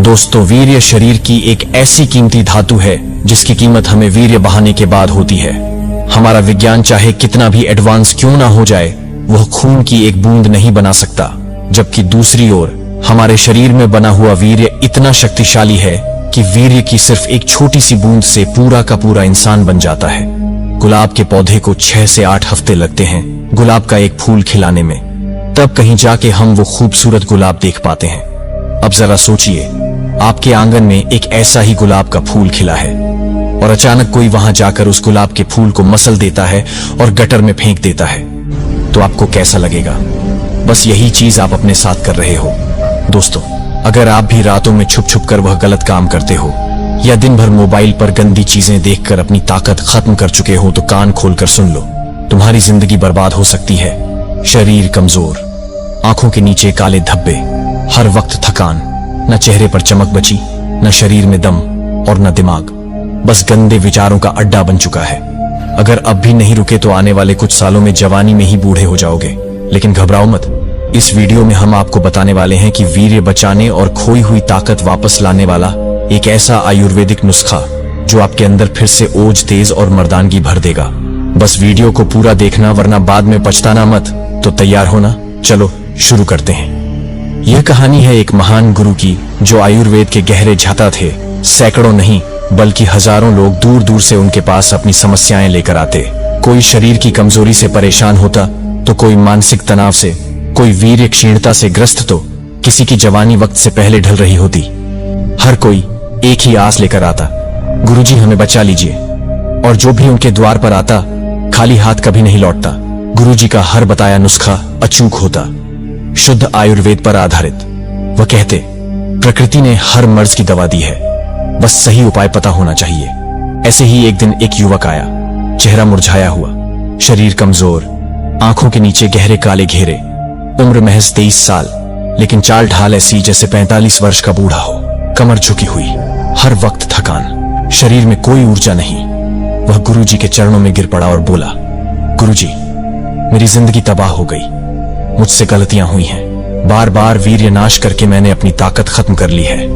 दोस्तों, वीर्य शरीर की एक ऐसी कीमती धातु है जिसकी कीमत हमें वीर्य बहाने के बाद होती है। हमारा विज्ञान चाहे कितना भी एडवांस क्यों ना हो जाए, वह खून की एक बूंद नहीं बना सकता। जबकि दूसरी ओर हमारे शरीर में बना हुआ वीर्य इतना शक्तिशाली है कि वीर्य की सिर्फ एक छोटी सी बूंद से पूरा का पूरा इंसान बन जाता है। गुलाब के पौधे को 6 से 8 हफ्ते लगते हैं गुलाब का एक फूल खिलाने में, तब कहीं जाके हम वो खूबसूरत गुलाब देख पाते हैं। अब जरा सोचिए, आपके आंगन में एक ऐसा ही गुलाब का फूल खिला है और अचानक कोई वहां जाकर उस गुलाब के फूल को मसल देता है और गटर में फेंक देता है, तो आपको कैसा लगेगा? बस यही चीज आप अपने साथ कर रहे हो। दोस्तों, अगर आप भी रातों में छुप छुप कर वह गलत काम करते हो या दिन भर मोबाइल पर गंदी चीजें देखकर अपनी ताकत खत्म कर चुके हो, तो कान खोलकर सुन लो, तुम्हारी जिंदगी बर्बाद हो सकती है। शरीर कमजोर, आंखों के नीचे काले धब्बे, हर वक्त थकान, न चेहरे पर चमक बची, न शरीर में दम और न दिमाग, बस गंदे विचारों का अड्डा बन चुका है। अगर अब भी नहीं रुके तो आने वाले कुछ सालों में जवानी में ही बूढ़े हो जाओगे। लेकिन घबराओ मत, इस वीडियो में हम आपको बताने वाले हैं कि वीर्य बचाने और खोई हुई ताकत वापस लाने वाला एक ऐसा आयुर्वेदिक नुस्खा जो आपके अंदर फिर से ओज, तेज और मर्दानगी भर देगा। बस वीडियो को पूरा देखना, वरना बाद में पछताना मत। तो तैयार हो ना? चलो शुरू करते हैं। यह कहानी है एक महान गुरु की जो आयुर्वेद के गहरे झाता थे। सैकड़ों नहीं बल्कि हजारों लोग दूर दूर से उनके पास अपनी समस्याएं लेकर आते। कोई शरीर की कमजोरी से परेशान होता, तो कोई मानसिक तनाव से, कोई वीर्य क्षीणता से ग्रस्त, तो किसी की जवानी वक्त से पहले ढल रही होती। हर कोई एक ही आस लेकर आता, गुरुजी हमें बचा लीजिए। और जो भी उनके द्वार पर आता, खाली हाथ कभी नहीं लौटता। गुरुजी का हर बताया नुस्खा अचूक होता, शुद्ध आयुर्वेद पर आधारित। वह कहते, प्रकृति ने हर मर्ज की दवा दी है, बस सही उपाय पता होना चाहिए। ऐसे ही एक दिन एक युवक आया, चेहरा मुरझाया हुआ, शरीर कमजोर, आंखों के नीचे गहरे काले घेरे, उम्र महज 23 साल, लेकिन चाल ढाल ऐसी जैसे 45 वर्ष का बूढ़ा हो। कमर झुकी हुई, हर वक्त थकान, शरीर में कोई ऊर्जा नहीं। वह गुरुजी के चरणों में गिर पड़ा और बोला, गुरुजी, मेरी जिंदगी तबाह हो गई, मुझसे गलतियां हुई हैं। बार बार वीर्य नाश करके मैंने अपनी ताकत खत्म कर ली है।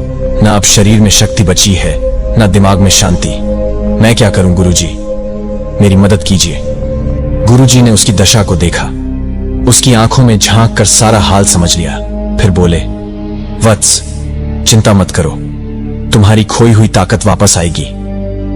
न अब शरीर में शक्ति बची है, न दिमाग में शांति। मैं क्या करूं गुरुजी? मेरी मदद कीजिए। गुरुजी ने उसकी दशा को देखा, उसकी आंखों में झांक कर सारा हाल समझ लिया। फिर बोले, वत्स, चिंता मत करो, तुम्हारी खोई हुई ताकत वापस आएगी,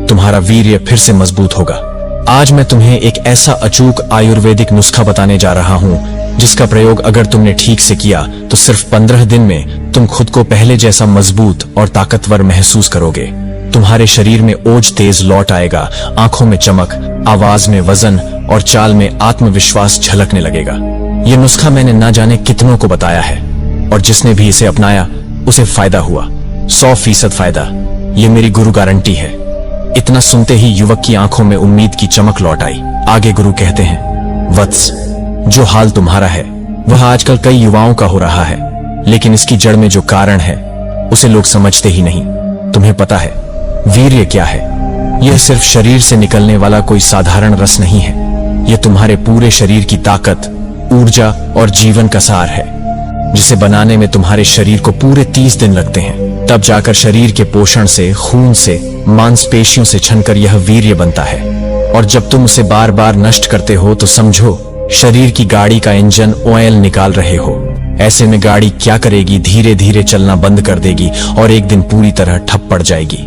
तुम्हारा वीर्य फिर से मजबूत होगा। आज मैं तुम्हें एक ऐसा अचूक आयुर्वेदिक नुस्खा बताने जा रहा हूं जिसका प्रयोग अगर तुमने ठीक से किया तो सिर्फ 15 दिन में तुम खुद को पहले जैसा मजबूत और ताकतवर महसूस करोगे। तुम्हारे शरीर में ओज तेज लौट आएगा, आंखों में चमक, आवाज में वजन और चाल में आत्मविश्वास झलकने लगेगा। यह नुस्खा मैंने ना जाने कितनों को बताया है और जिसने भी इसे अपनाया उसे फायदा हुआ, 100% फायदा। ये मेरी गुरु गारंटी है। इतना सुनते ही युवक की आंखों में उम्मीद की चमक लौट आई। आगे गुरु कहते हैं, वत्स, जो हाल तुम्हारा है वह आजकल कई युवाओं का हो रहा है, लेकिन इसकी जड़ में जो कारण है उसे लोग समझते ही नहीं। तुम्हें पता है वीर्य क्या है? यह सिर्फ शरीर से निकलने वाला कोई साधारण रस नहीं है। यह तुम्हारे पूरे शरीर की ताकत, ऊर्जा और जीवन का सार है, जिसे बनाने में तुम्हारे शरीर को पूरे 30 दिन लगते हैं। तब जाकर शरीर के पोषण से, खून से, मांसपेशियों से छनकर यह वीर्य बनता है। और जब तुम उसे बार बार नष्ट करते हो तो समझो शरीर की गाड़ी का इंजन ऑयल निकाल रहे हो। ऐसे में गाड़ी क्या करेगी? धीरे धीरे चलना बंद कर देगी और एक दिन पूरी तरह ठप पड़ जाएगी।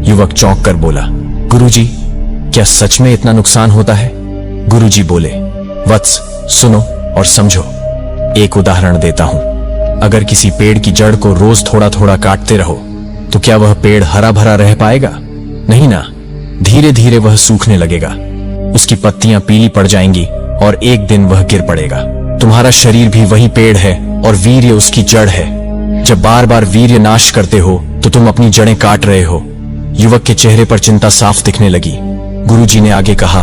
युवक चौंक कर बोला, गुरुजी, क्या सच में इतना नुकसान होता है? गुरुजी बोले, वत्स, सुनो और समझो। एक उदाहरण देता हूं। अगर किसी पेड़ की जड़ को रोज थोड़ा थोड़ा काटते रहो तो क्या वह पेड़ हरा भरा रह पाएगा? नहीं ना। धीरे धीरे वह सूखने लगेगा, उसकी पत्तियां पीली पड़ जाएंगी और एक दिन वह गिर पड़ेगा। तुम्हारा शरीर भी वही पेड़ है और वीर्य उसकी जड़ है। जब बार बार वीर्य नाश करते हो तो तुम अपनी जड़ें काट रहे हो। युवक के चेहरे पर चिंता साफ दिखने लगी। गुरुजी ने आगे कहा,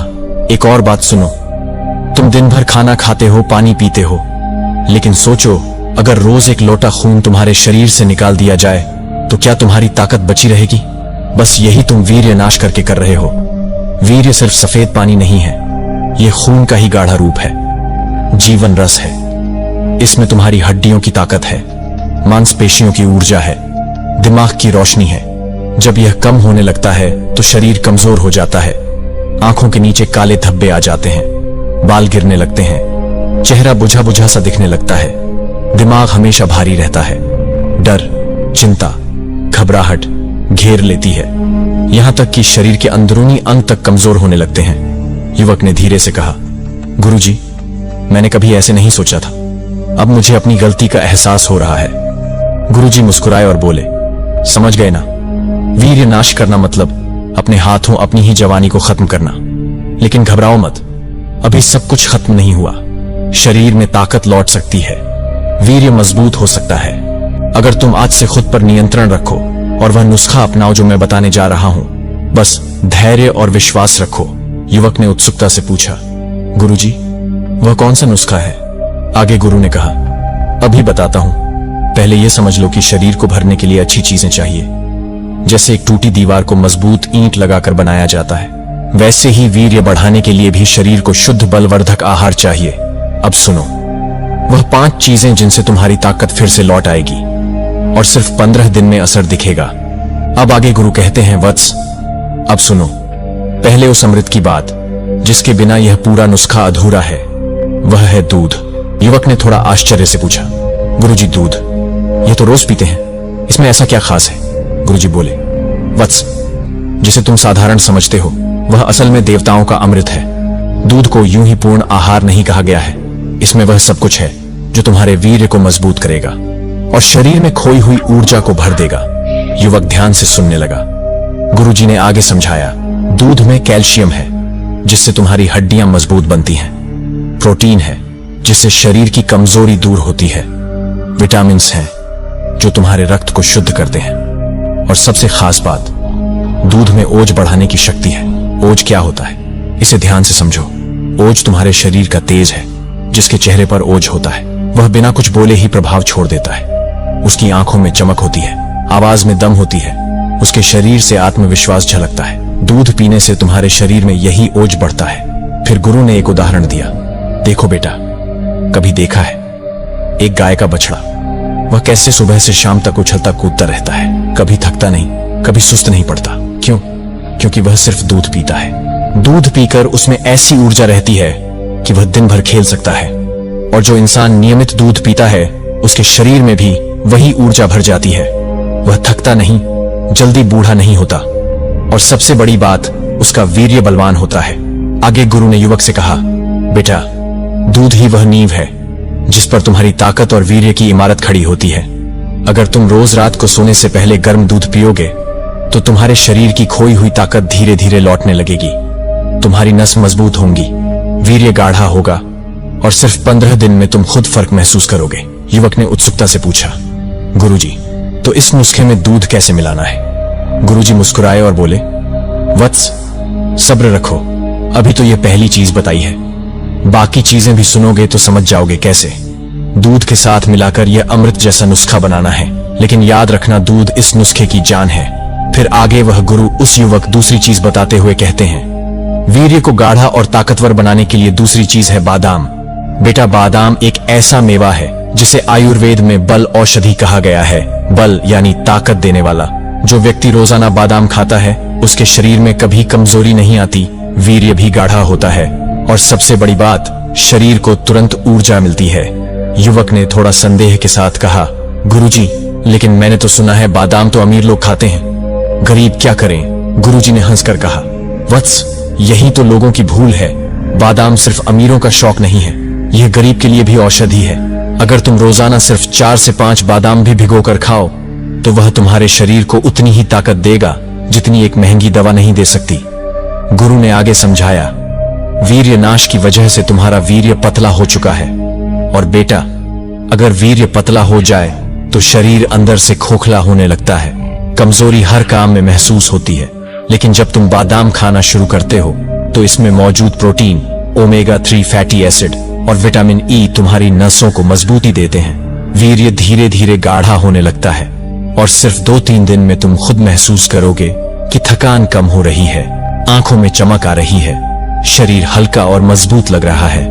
एक और बात सुनो। तुम दिन भर खाना खाते हो, पानी पीते हो, लेकिन सोचो अगर रोज एक लोटा खून तुम्हारे शरीर से निकाल दिया जाए तो क्या तुम्हारी ताकत बची रहेगी? बस यही तुम वीर्य नाश करके कर रहे हो। वीर्य सिर्फ सफेद पानी नहीं है, ये खून का ही गाढ़ा रूप है, जीवन रस है। इसमें तुम्हारी हड्डियों की ताकत है, मांसपेशियों की ऊर्जा है, दिमाग की रोशनी है। जब यह कम होने लगता है तो शरीर कमजोर हो जाता है। आंखों के नीचे काले धब्बे आ जाते हैं, बाल गिरने लगते हैं, चेहरा बुझा बुझा सा दिखने लगता है। दिमाग हमेशा भारी रहता है। डर, चिंता, घबराहट घेर लेती है, यहां तक कि शरीर के अंदरूनी अंग तक कमजोर होने लगते हैं। युवक ने धीरे से कहा, गुरुजी, मैंने कभी ऐसे नहीं सोचा था। अब मुझे अपनी गलती का एहसास हो रहा है। गुरुजी मुस्कुराए और बोले, समझ गए ना, वीर्य नाश करना मतलब अपने हाथों अपनी ही जवानी को खत्म करना। लेकिन घबराओ मत, अभी सब कुछ खत्म नहीं हुआ। शरीर में ताकत लौट सकती है, वीर्य मजबूत हो सकता है, अगर तुम आज से खुद पर नियंत्रण रखो और वह नुस्खा अपनाओ जो मैं बताने जा रहा हूं। बस धैर्य और विश्वास रखो। युवक ने उत्सुकता से पूछा, गुरुजी, वह कौन सा नुस्खा है? आगे गुरु ने कहा, अभी बताता हूं, पहले यह समझ लो कि शरीर को भरने के लिए अच्छी चीजें चाहिए। जैसे एक टूटी दीवार को मजबूत ईंट लगाकर बनाया जाता है, वैसे ही वीर्य बढ़ाने के लिए भी शरीर को शुद्ध बलवर्धक आहार चाहिए। अब सुनो, वह 5 चीजें जिनसे तुम्हारी ताकत फिर से लौट आएगी और सिर्फ 15 दिन में असर दिखेगा। अब आगे गुरु कहते हैं, वत्स, अब सुनो, पहले उस अमृत की बात जिसके बिना यह पूरा नुस्खा अधूरा है, वह है दूध। युवक ने थोड़ा आश्चर्य से पूछा, गुरुजी, दूध? यह तो रोज पीते हैं, इसमें ऐसा क्या खास है? गुरुजी बोले, वत्स, जिसे तुम साधारण समझते हो वह असल में देवताओं का अमृत है। दूध को यूं ही पूर्ण आहार नहीं कहा गया है, इसमें वह सब कुछ है जो तुम्हारे वीर्य को मजबूत करेगा और शरीर में खोई हुई ऊर्जा को भर देगा। युवक ध्यान से सुनने लगा। गुरुजी ने आगे समझाया, दूध में कैल्शियम है जिससे तुम्हारी हड्डियां मजबूत बनती हैं, प्रोटीन है जिससे शरीर की कमजोरी दूर होती है, विटामिन्स हैं जो तुम्हारे रक्त को शुद्ध करते हैं, और सबसे खास बात, दूध में ओज बढ़ाने की शक्ति है। ओज क्या होता है, इसे ध्यान से समझो। ओज तुम्हारे शरीर का तेज है। जिसके चेहरे पर ओज होता है वह बिना कुछ बोले ही प्रभाव छोड़ देता है। उसकी आंखों में चमक होती है, आवाज में दम होती है, उसके शरीर से आत्मविश्वास झलकता है। दूध पीने से तुम्हारे शरीर में यही ओज बढ़ता है। फिर गुरु ने एक उदाहरण दिया, देखो बेटा, कभी देखा है एक गाय का बछड़ा, वह कैसे सुबह से शाम तक उछलता कूदता रहता है, कभी थकता नहीं, कभी सुस्त नहीं पड़ता। क्यों? क्योंकि वह सिर्फ दूध पीता है। दूध पीकर उसमें ऐसी ऊर्जा रहती है कि वह दिन भर खेल सकता है। और जो इंसान नियमित दूध पीता है उसके शरीर में भी वही ऊर्जा भर जाती है। वह थकता नहीं, जल्दी बूढ़ा नहीं होता, और सबसे बड़ी बात, उसका वीर्य बलवान होता है। आगे गुरु ने युवक से कहा, बेटा, दूध ही वह नींव है जिस पर तुम्हारी ताकत और वीर्य की इमारत खड़ी होती है। अगर तुम रोज रात को सोने से पहले गर्म दूध पियोगे तो तुम्हारे शरीर की खोई हुई ताकत धीरे धीरे लौटने लगेगी। तुम्हारी नस मजबूत होंगी, वीर्य गाढ़ा होगा, और सिर्फ 15 दिन में तुम खुद फर्क महसूस करोगे। युवक ने उत्सुकता से पूछा, गुरुजी, तो इस नुस्खे में दूध कैसे मिलाना है? गुरुजी मुस्कुराए और बोले, वत्स, सब्र रखो, अभी तो यह पहली चीज बताई है, बाकी चीजें भी सुनोगे तो समझ जाओगे कैसे। दूध के साथ मिलाकर यह अमृत जैसा नुस्खा बनाना है, लेकिन याद रखना, दूध इस नुस्खे की जान है। फिर आगे वह गुरु उस युवक दूसरी चीज बताते हुए कहते हैं, वीर्य को गाढ़ा और ताकतवर बनाने के लिए दूसरी चीज है बादाम। बेटा, बादाम एक ऐसा मेवा है जिसे आयुर्वेद में बल औषधि कहा गया है। बल यानी ताकत देने वाला। जो व्यक्ति रोजाना बादाम खाता है उसके शरीर में कभी कमजोरी नहीं आती, वीर्य भी गाढ़ा होता है, और सबसे बड़ी बात, शरीर को तुरंत ऊर्जा मिलती है। युवक ने थोड़ा संदेह के साथ कहा, गुरुजी, लेकिन मैंने तो सुना है बादाम तो अमीर लोग खाते हैं, गरीब क्या करें? गुरुजी ने हंसकर कहा, वत्स, यही तो लोगों की भूल है। बादाम सिर्फ अमीरों का शौक नहीं है, यह गरीब के लिए भी औषधि है। अगर तुम रोजाना सिर्फ 4 से 5 बादाम भी भिगोकर खाओ तो वह तुम्हारे शरीर को उतनी ही ताकत देगा जितनी एक महंगी दवा नहीं दे सकती। गुरु ने आगे समझाया, वीर्य नाश की वजह से तुम्हारा वीर्य पतला हो चुका है, और बेटा, अगर वीर्य पतला हो जाए तो शरीर अंदर से खोखला होने लगता है, कमजोरी हर काम में महसूस होती है। लेकिन जब तुम बादाम खाना शुरू करते हो तो इसमें मौजूद प्रोटीन, ओमेगा 3 फैटी एसिड और विटामिन ई तुम्हारी नसों को मजबूती देते हैं। वीर्य धीरे धीरे गाढ़ा होने लगता है, और सिर्फ 2-3 दिन में तुम खुद महसूस करोगे कि थकान कम हो रही है, आंखों में चमक आ रही है, शरीर हल्का और मजबूत लग रहा है।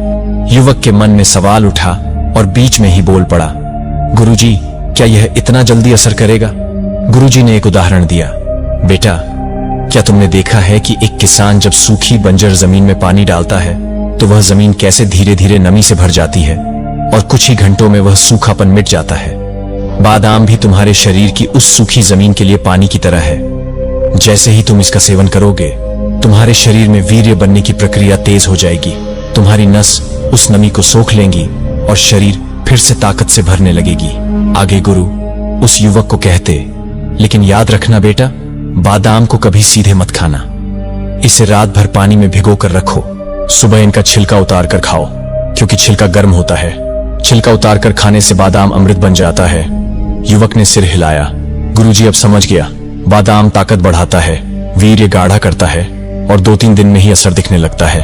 युवक के मन में सवाल उठा और बीच में ही बोल पड़ा, गुरुजी, क्या यह इतना जल्दी असर करेगा? गुरुजी ने एक उदाहरण दिया। बेटा, क्या तुमने देखा है कि एक किसान जब सूखी बंजर जमीन में पानी डालता है तो वह जमीन कैसे धीरे धीरे नमी से भर जाती है और कुछ ही घंटों में वह सूखापन मिट जाता है। बादाम भी तुम्हारे शरीर की उस सूखी जमीन के लिए पानी की तरह है। जैसे ही तुम इसका सेवन करोगे, तुम्हारे शरीर में वीर्य बनने की प्रक्रिया तेज हो जाएगी। तुम्हारी नस उस नमी को सोख लेंगी और शरीर फिर से ताकत से भरने लगेगी। आगे गुरु उस युवक को कहते, लेकिन याद रखना बेटा, बादाम को कभी सीधे मत खाना। इसे रात भर पानी में भिगो कर रखो। सुबह इनका छिलका उतार कर खाओ, क्योंकि छिलका गर्म होता है। छिलका उतार कर खाने से बादाम अमृत बन जाता है। युवक ने सिर हिलाया। गुरुजी अब समझ गया। बादाम ताकत बढ़ाता है, वीर्य गाढ़ा करता है और 2-3 दिन में ही असर दिखने लगता है।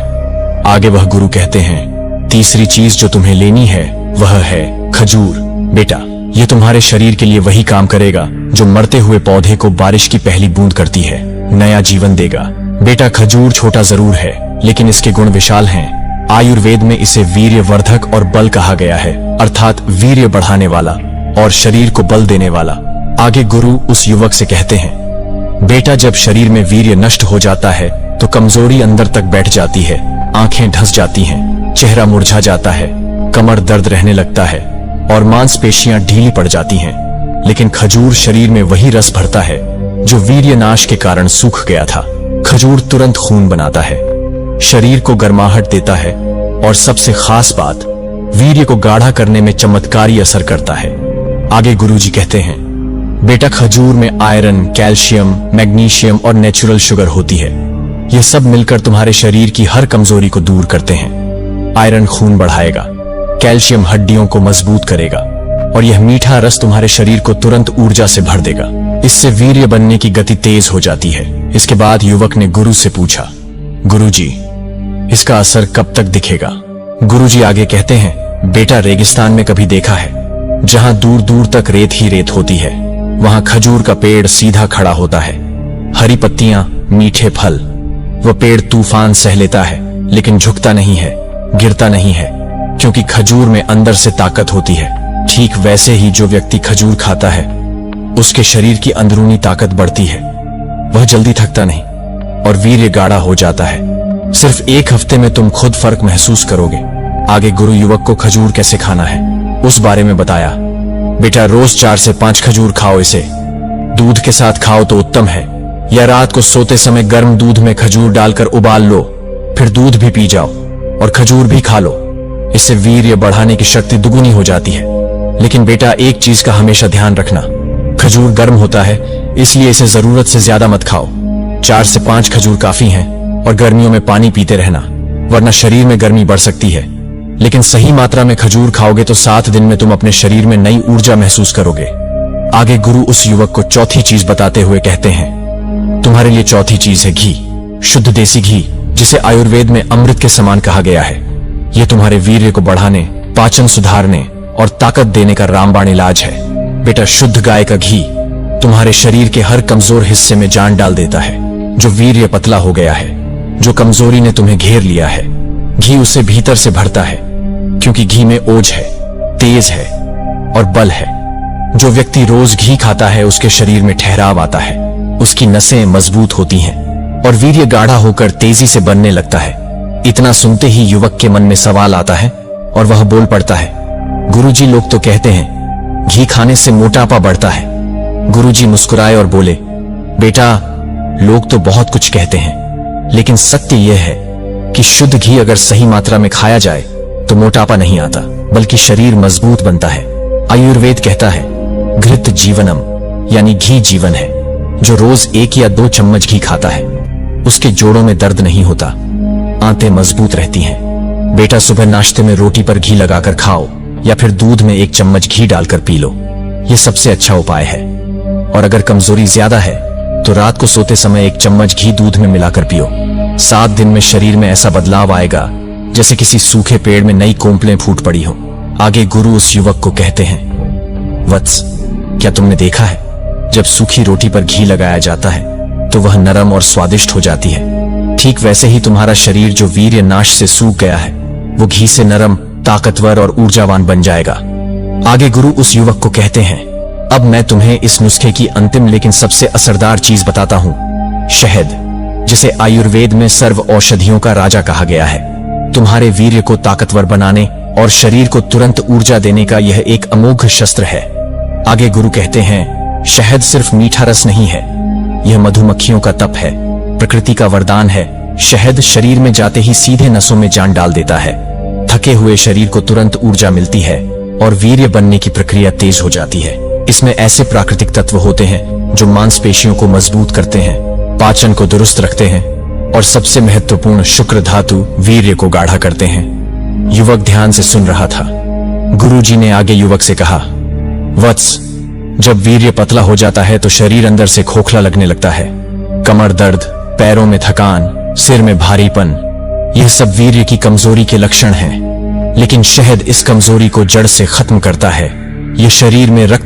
आगे वह गुरु कहते हैं, तीसरी चीज जो तुम्हें लेनी है वह है खजूर। बेटा, ये तुम्हारे शरीर के लिए वही काम करेगा जो मरते हुए पौधे को बारिश की पहली बूंद करती है, नया जीवन देगा। बेटा, खजूर छोटा जरूर है, लेकिन इसके गुण विशाल हैं। आयुर्वेद में इसे वीर्यवर्धक और बल कहा गया है, अर्थात वीर्य बढ़ाने वाला और शरीर को बल देने वाला। आगे गुरु उस युवक से कहते हैं, बेटा, जब शरीर में वीर्य नष्ट हो जाता है तो कमजोरी अंदर तक बैठ जाती है, आंखें ढस जाती हैं, चेहरा मुरझा जाता है, कमर दर्द रहने लगता है और मांसपेशियां ढीली पड़ जाती हैं। लेकिन खजूर शरीर में वही रस भरता है जो वीर्य नाश के कारण सूख गया था। खजूर तुरंत खून बनाता है, शरीर को गर्माहट देता है और सबसे खास बात, वीर्य को गाढ़ा करने में चमत्कारी असर करता है। आगे गुरुजी कहते हैं, बेटा, खजूर में आयरन, कैल्शियम, मैग्नीशियम और नेचुरल शुगर होती है। यह सब मिलकर तुम्हारे शरीर की हर कमजोरी को दूर करते हैं। आयरन खून बढ़ाएगा, कैल्शियम हड्डियों को मजबूत करेगा और यह मीठा रस तुम्हारे शरीर को तुरंत ऊर्जा से भर देगा। इससे वीर्य बनने की गति तेज हो जाती है। इसके बाद युवक ने गुरु से पूछा, गुरुजी, इसका असर कब तक दिखेगा? गुरुजी आगे कहते हैं, बेटा, रेगिस्तान में कभी देखा है जहां दूर दूर तक रेत ही रेत होती है, वहां खजूर का पेड़ सीधा खड़ा होता है, हरी पत्तियां, मीठे फल। वह पेड़ तूफान सह लेता है लेकिन झुकता नहीं है, गिरता नहीं है, क्योंकि खजूर में अंदर से ताकत होती है। ठीक वैसे ही जो व्यक्ति खजूर खाता है उसके शरीर की अंदरूनी ताकत बढ़ती है, वह जल्दी थकता नहीं और वीर्य गाढ़ा हो जाता है। सिर्फ 1 हफ्ते में तुम खुद फर्क महसूस करोगे। आगे गुरु युवक को खजूर कैसे खाना है उस बारे में बताया। बेटा, रोज 4 से 5 खजूर खाओ। इसे दूध के साथ खाओ तो उत्तम है, या रात को सोते समय गर्म दूध में खजूर डालकर उबाल लो, फिर दूध भी पी जाओ और खजूर भी खा लो। इससे वीर्य बढ़ाने की शक्ति दुगुनी हो जाती है। लेकिन बेटा, एक चीज का हमेशा ध्यान रखना, खजूर गर्म होता है, इसलिए इसे जरूरत से ज्यादा मत खाओ। 4 से 5 खजूर काफी हैं और गर्मियों में पानी पीते रहना, वरना शरीर में गर्मी बढ़ सकती है। लेकिन सही मात्रा में खजूर खाओगे तो 7 दिन में तुम अपने शरीर में नई ऊर्जा महसूस करोगे। आगे गुरु उस युवक को चौथी चीज बताते हुए कहते हैं, तुम्हारे लिए चौथी चीज है घी, शुद्ध देसी घी, जिसे आयुर्वेद में अमृत के समान कहा गया है। यह तुम्हारे वीर्य को बढ़ाने, पाचन सुधारने और ताकत देने का रामबाण इलाज है। बेटा, शुद्ध गाय का घी तुम्हारे शरीर के हर कमजोर हिस्से में जान डाल देता है। जो वीर्य पतला हो गया है, जो कमजोरी ने तुम्हें घेर लिया है, घी उसे भीतर से भरता है, क्योंकि घी में ओज है, तेज है और बल है। जो व्यक्ति रोज घी खाता है उसके शरीर में ठहराव आता है, उसकी नसें मजबूत होती हैं और वीर्य गाढ़ा होकर तेजी से बनने लगता है। इतना सुनते ही युवक के मन में सवाल आता है और वह बोल पड़ता है, गुरुजी, लोग तो कहते हैं घी खाने से मोटापा बढ़ता है। गुरुजी मुस्कुराए और बोले, बेटा, लोग तो बहुत कुछ कहते हैं, लेकिन सत्य यह है कि शुद्ध घी अगर सही मात्रा में खाया जाए तो मोटापा नहीं आता, बल्कि शरीर मजबूत बनता है। आयुर्वेद कहता है, घृत जीवनम, यानी घी जीवन है। जो रोज 1 या 2 चम्मच घी खाता है उसके जोड़ों में दर्द नहीं होता, आंतें मजबूत रहती हैं। बेटा, सुबह नाश्ते में रोटी पर घी लगाकर खाओ या फिर दूध में 1 चम्मच घी डालकर पी लो। यह सबसे अच्छा उपाय है। और अगर कमजोरी ज्यादा है तो रात को सोते समय 1 चम्मच घी दूध में मिलाकर पियो। 7 दिन में शरीर में ऐसा बदलाव आएगा जैसे किसी सूखे पेड़ में नई कोंपलें फूट पड़ी हो। आगे गुरु उस युवक को कहते हैं, वत्स, क्या तुमने देखा है जब सूखी रोटी पर घी लगाया जाता है तो वह नरम और स्वादिष्ट हो जाती है। ठीक वैसे ही तुम्हारा शरीर जो वीर्य नाश से सूख गया है वो घी से नरम, ताकतवर और ऊर्जावान बन जाएगा। आगे गुरु उस युवक को कहते हैं, अब मैं तुम्हें इस नुस्खे की अंतिम लेकिन सबसे असरदार चीज बताता हूं, शहद, जिसे आयुर्वेद में सर्व औषधियों का राजा कहा गया है। तुम्हारे वीर्य को ताकतवर बनाने और शरीर को तुरंत ऊर्जा देने का यह एक अमोघ शस्त्र है। आगे गुरु कहते हैं, शहद सिर्फ मीठा रस नहीं है, यह मधुमक्खियों का तप है, प्रकृति का वरदान है। शहद शरीर में जाते ही सीधे नसों में जान डाल देता है। थके हुए शरीर को तुरंत ऊर्जा मिलती है और वीर्य बनने की प्रक्रिया तेज हो जाती है। इसमें ऐसे प्राकृतिक तत्व होते हैं जो मांसपेशियों को मजबूत करते हैं, पाचन को दुरुस्त रखते हैं और सबसे महत्वपूर्ण शुक्र धातु वीर्य को गाढ़ा करते हैं। युवक ध्यान से सुन रहा था। गुरुजी ने आगे युवक से कहा, वत्स, जब वीर्य पतला हो जाता है तो शरीर अंदर से खोखला लगने लगता है। कमर दर्द, पैरों में थकान, सिर में भारीपन, यह सब वीर्य की कमजोरी के लक्षण हैं। लेकिन शहद इस कमजोरी को जड़ से खत्म करता है। यह शरीर में रक्त